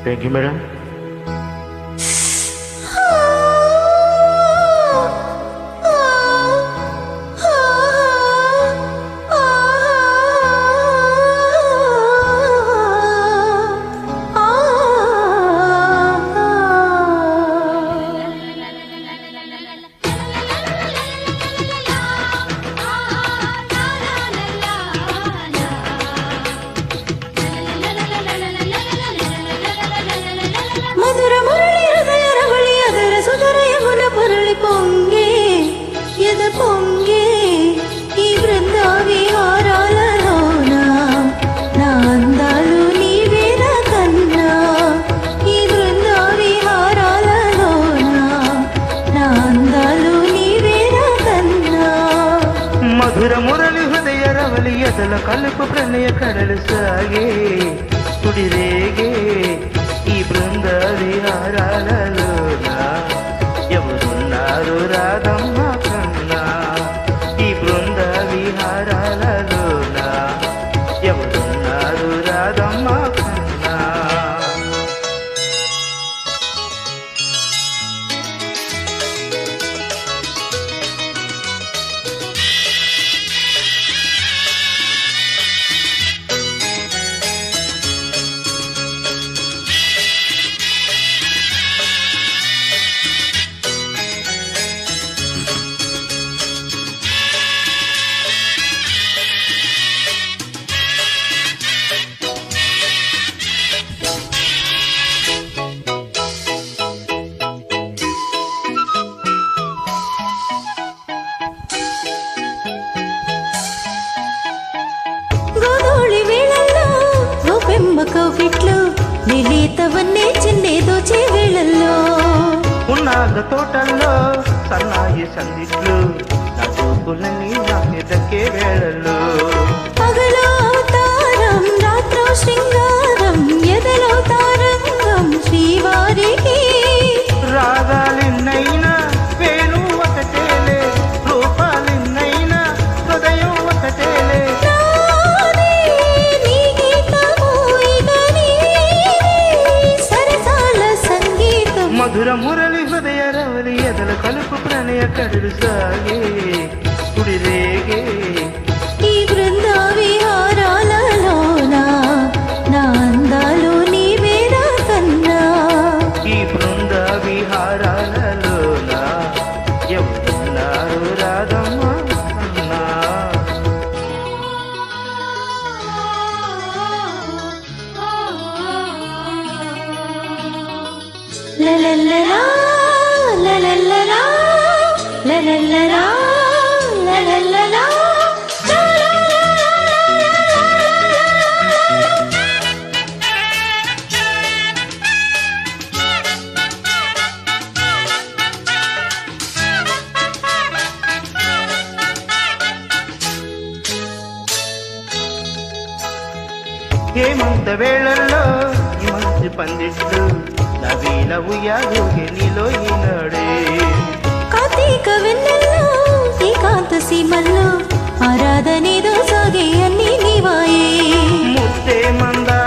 Thank you madam. పొంగే ఈ బృందావిహారాలలోన నా అందాలు నీవేనా కన్నా ఈ బృందావిహారాలలోన నా అందాలు నీవేనా కన్నా మధుర మురళి హృదయ రవలి ఎదల కలుపు ప్రణయ కడలు సాగే కుడిరేగే ఈ బృంద విహారాలలోన ఎవరున్నారు రాధమ్మ కన్నా ఈ బృంద విహారాలలోన ఎవరున్నారు రాధమ్మ కన్నా. కౌగిట్లో నిలేతవన్నే చిన్నేదో చేవేళల్లో ఉన్నాగ తోటల్లో సన్నాయి సందిట్లు నా చూపులన్నీ నా మీదకే వేళల్లో పగలో అవతారం రాత్రో శృంగారం ఎదలో తారంగం శ్రీవారికి రాగాలిన్నైనా వేణు ఒకటేలే రూపాలిన్నైనా హృదయం ఒకటేలే మధుర మురళి హృదయ రవలి ఎదల కలుపు ప్రణయ కడులు సాగే కుడిరేగే ఈ బృంద విహారాలలోన నా అందాలు నీవేనా కన్నా ఈ బృంద విహారాలలోన ఎవరున్నారు రాధమ్మ కన్నా. La la la la la la la la la la la la la la la. హేమంత వేళల్లో ఈ మంచి పందిట్లు నవీన ఉయ్యాలుగే నీలో ఈనాడే కార్తీక వెన్నెల్లో ఏకాంత సీమల్లో ఆరాధనేదో సాగే అన్ని నీవాయే ముద్దే మందా